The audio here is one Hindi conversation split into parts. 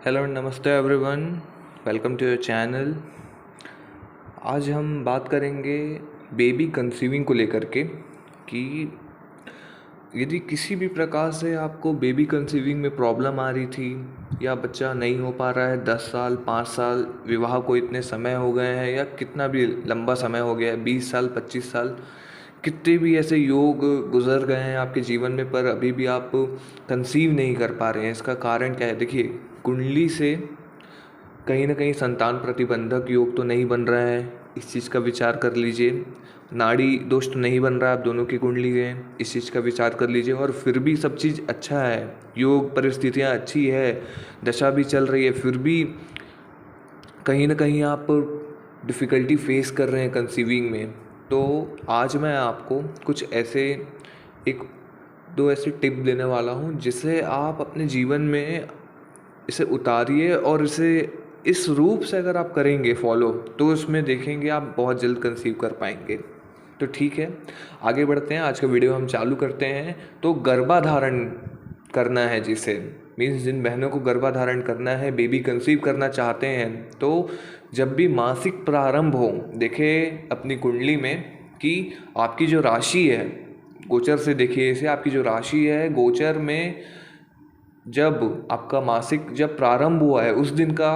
हेलो नमस्ते everyone, welcome to your channel. आज हम बात करेंगे बेबी कंसीविंग को लेकर के कि यदि किसी भी प्रकार से आपको बेबी कंसीविंग में प्रॉब्लम आ रही थी या बच्चा नहीं हो पा रहा है, 10 साल 5 साल विवाह को इतने समय हो गए हैं या कितना भी लंबा समय हो गया है, 20 साल 25 साल, कितने भी ऐसे योग गुजर गए हैं आपके जीवन में, पर अभी भी आप कंसीव नहीं कर पा रहे हैं। इसका कारण क्या है? देखिए, कुंडली से कहीं ना कहीं संतान प्रतिबंधक योग तो नहीं बन रहा है, इस चीज़ का विचार कर लीजिए। नाड़ी दोष तो नहीं बन रहा है, आप दोनों की कुंडली है, इस चीज़ का विचार कर लीजिए। और फिर भी सब चीज़ अच्छा है, योग परिस्थितियाँ अच्छी है, दशा भी चल रही है, फिर भी कहीं ना कहीं आप डिफ़िकल्टी फेस कर रहे हैं कंसीविंग में। तो आज मैं आपको कुछ ऐसे एक दो ऐसे टिप देने वाला हूँ जिससे आप अपने जीवन में इसे उतारिए, और इसे इस रूप से अगर आप करेंगे फॉलो तो उसमें देखेंगे आप बहुत जल्द कंसीव कर पाएंगे। तो ठीक है, आगे बढ़ते हैं, आज का वीडियो हम चालू करते हैं। तो गर्भाधारण करना है जिसे, मीन्स जिन बहनों को गर्भाधारण करना है, बेबी कंसीव करना चाहते हैं, तो जब भी मासिक प्रारंभ हो, देखें अपनी कुंडली में कि आपकी जो राशि है, गोचर से देखिए इसे, आपकी जो राशि है गोचर में जब आपका मासिक जब प्रारंभ हुआ है उस दिन का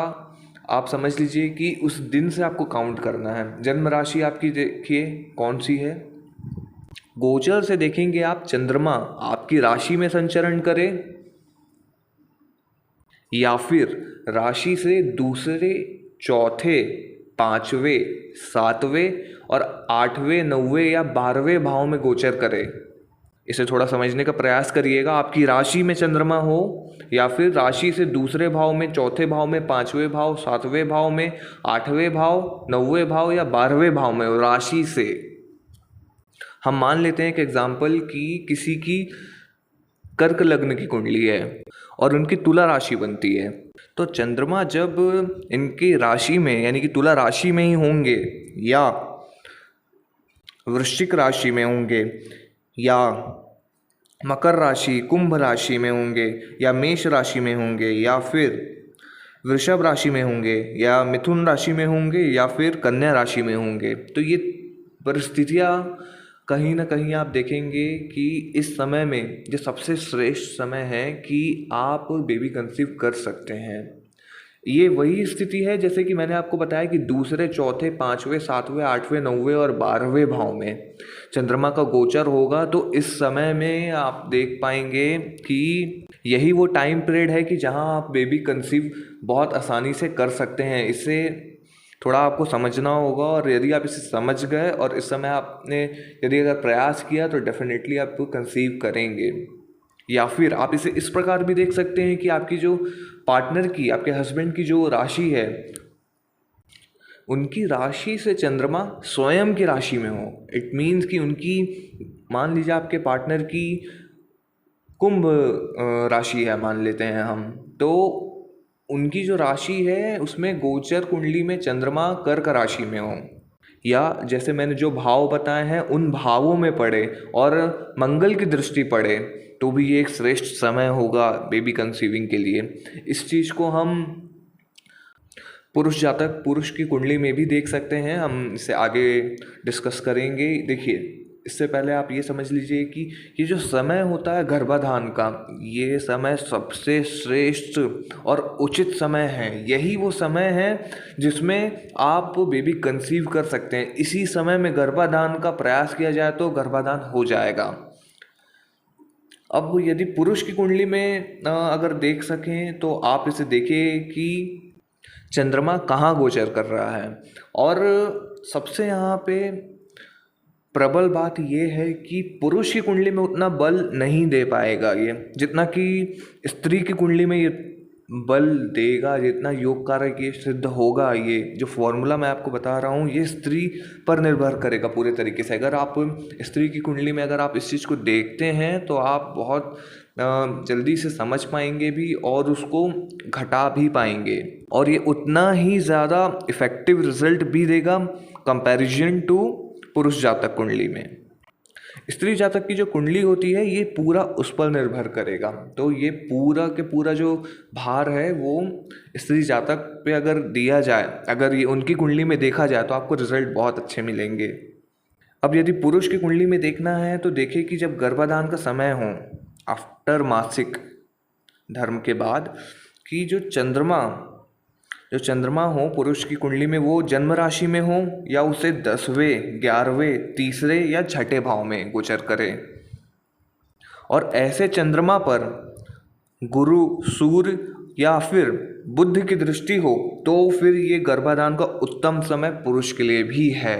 आप समझ लीजिए कि उस दिन से आपको काउंट करना है। जन्म राशि आपकी देखिए कौन सी है, गोचर से देखेंगे आप चंद्रमा आपकी राशि में संचरण करे या फिर राशि से दूसरे, चौथे, पांचवें, सातवें और आठवें, नौवें या 12वें भाव में गोचर करे। इसे थोड़ा समझने का प्रयास करिएगा। आपकी राशि में चंद्रमा हो या फिर राशि से दूसरे भाव में, चौथे भाव में, पांचवें भाव, सातवें भाव में, आठवें भाव, नौवें भाव या 12वें भाव में हो, राशि से हम मान लेते हैं एक एग्जाम्पल कि किसी की कर्क लग्न की कुंडली है और उनकी तुला राशि बनती है, तो चंद्रमा जब इनकी राशि में यानी कि तुला राशि में ही होंगे या वृश्चिक राशि में होंगे या मकर राशि, कुंभ राशि में होंगे या मेष राशि में होंगे या फिर वृषभ राशि में होंगे या मिथुन राशि में होंगे या फिर कन्या राशि में होंगे, तो ये परिस्थितियाँ कहीं ना कहीं आप देखेंगे कि इस समय में जो सबसे श्रेष्ठ समय है कि आप बेबी कंसीव कर सकते हैं। ये वही स्थिति है जैसे कि मैंने आपको बताया कि दूसरे, चौथे, पांचवें, सातवें, आठवें, नौवें और 12वें भाव में चंद्रमा का गोचर होगा। तो इस समय में आप देख पाएंगे कि यही वो टाइम पीरियड है कि जहां आप बेबी कंसीव बहुत आसानी से कर सकते हैं। इसे थोड़ा आपको समझना होगा, और यदि आप इसे समझ गए और इस समय आपने यदि अगर प्रयास किया तो डेफिनेटली आप कंसीव करेंगे। या फिर आप इसे इस प्रकार भी देख सकते हैं कि आपकी जो पार्टनर की, आपके हस्बैंड की जो राशि है, उनकी राशि से चंद्रमा स्वयं की राशि में हो। इट मीन्स कि उनकी, मान लीजिए आपके पार्टनर की कुंभ राशि है मान लेते हैं हम, तो उनकी जो राशि है उसमें गोचर कुंडली में चंद्रमा कर्क राशि में हो, या जैसे मैंने जो भाव बताए हैं उन भावों में पड़े और मंगल की दृष्टि पड़े, तो भी ये एक श्रेष्ठ समय होगा बेबी कंसीविंग के लिए। इस चीज़ को हम पुरुष जातक, पुरुष की कुंडली में भी देख सकते हैं, हम इसे आगे डिस्कस करेंगे। देखिए, इससे पहले आप ये समझ लीजिए कि ये जो समय होता है गर्भाधान का, ये समय सबसे श्रेष्ठ और उचित समय है। यही वो समय है जिसमें आप बेबी कंसीव कर सकते हैं। इसी समय में गर्भाधान का प्रयास किया जाए तो गर्भाधान हो जाएगा। अब यदि पुरुष की कुंडली में अगर देख सकें तो आप इसे देखिए कि चंद्रमा कहाँ गोचर कर रहा है। और सबसे यहाँ पे प्रबल बात ये है कि पुरुष की कुंडली में उतना बल नहीं दे पाएगा ये, जितना कि स्त्री की कुंडली में ये बल देगा, जितना योग कारक ये सिद्ध होगा। ये जो फॉर्मूला मैं आपको बता रहा हूँ ये स्त्री पर निर्भर करेगा पूरे तरीके से। अगर आप स्त्री की कुंडली में अगर आप इस चीज़ को देखते हैं तो आप बहुत जल्दी से समझ पाएंगे भी और उसको घटा भी पाएंगे, और ये उतना ही ज़्यादा इफ़ेक्टिव रिजल्ट भी देगा कंपैरिजन टू पुरुष जातक कुंडली में। स्त्री जातक की जो कुंडली होती है ये पूरा उस पर निर्भर करेगा। तो ये पूरा के पूरा जो भार है वो स्त्री जातक पे अगर दिया जाए, अगर ये उनकी कुंडली में देखा जाए तो आपको रिजल्ट बहुत अच्छे मिलेंगे। अब यदि पुरुष की कुंडली में देखना है तो देखिए कि जब गर्भाधान का समय हो, आफ्टर मासिक धर्म के बाद, कि जो चंद्रमा हो पुरुष की कुंडली में वो जन्म राशि में हो या उसे 10वें 11वें तीसरे या छठे भाव में गोचर करे। और ऐसे चंद्रमा पर गुरु, सूर्य या फिर बुध की दृष्टि हो तो फिर ये गर्भाधान का उत्तम समय पुरुष के लिए भी है।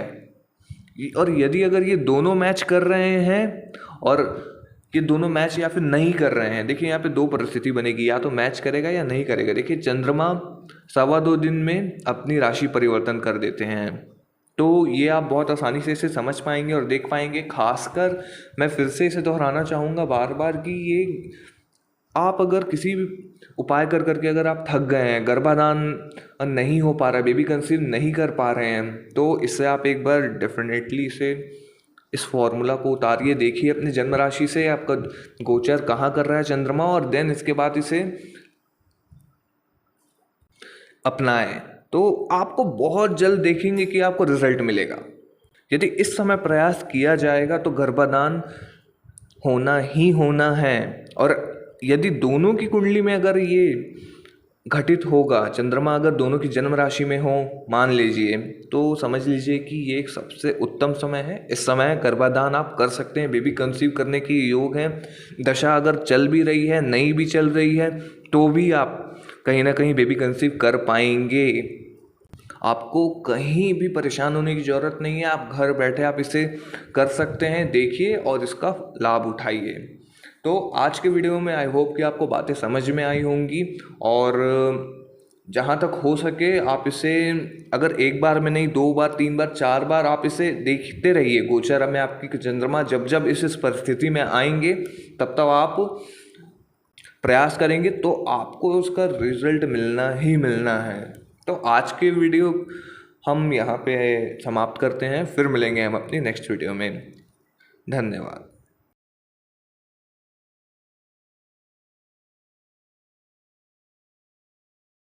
और यदि अगर ये दोनों मैच कर रहे हैं और ये दोनों मैच या फिर नहीं कर रहे हैं, देखिए यहाँ पे दो परिस्थिति बनेगी, या तो मैच करेगा या नहीं करेगा। देखिए चंद्रमा 2.25 दिन में अपनी राशि परिवर्तन कर देते हैं, तो ये आप बहुत आसानी से इसे समझ पाएंगे और देख पाएंगे। खासकर मैं फिर से इसे दोहराना चाहूँगा बार बार कि ये आप अगर किसी भी उपाय कर करके अगर आप थक गए हैं, गर्भाधान नहीं हो पा रहा है, बेबी कंसीव नहीं कर पा रहे हैं, तो इससे आप एक बार डेफिनेटली इस फॉर्मूला को उतारिए, देखिए अपनी जन्म राशि से आपका गोचर कहाँ कर रहा है चंद्रमा, और देन इसके बाद इसे अपनाएं तो आपको बहुत जल्द देखेंगे कि आपको रिजल्ट मिलेगा। यदि इस समय प्रयास किया जाएगा तो गर्भाधान होना ही होना है। और यदि दोनों की कुंडली में अगर ये घटित होगा, चंद्रमा अगर दोनों की जन्म राशि में हो मान लीजिए, तो समझ लीजिए कि ये एक सबसे उत्तम समय है। इस समय गर्भाधान आप कर सकते हैं, बेबी कंसीव करने की योग है। दशा अगर चल भी रही है, नहीं भी चल रही है, तो भी आप कहीं ना कहीं बेबी कंसीव कर पाएंगे। आपको कहीं भी परेशान होने की ज़रूरत नहीं है, आप घर बैठे आप इसे कर सकते हैं। देखिए और इसका लाभ उठाइए। तो आज के वीडियो में आई होप कि आपको बातें समझ में आई होंगी, और जहाँ तक हो सके आप इसे अगर एक बार में नहीं 2 बार 3 बार 4 बार आप इसे देखते रहिए। गोचर में आपकी चंद्रमा जब जब इस परिस्थिति में आएंगे तब तब आप प्रयास करेंगे तो आपको उसका रिजल्ट मिलना ही मिलना है। तो आज के वीडियो हम यहाँ पे समाप्त करते हैं, फिर मिलेंगे हम अपनी नेक्स्ट वीडियो में। धन्यवाद।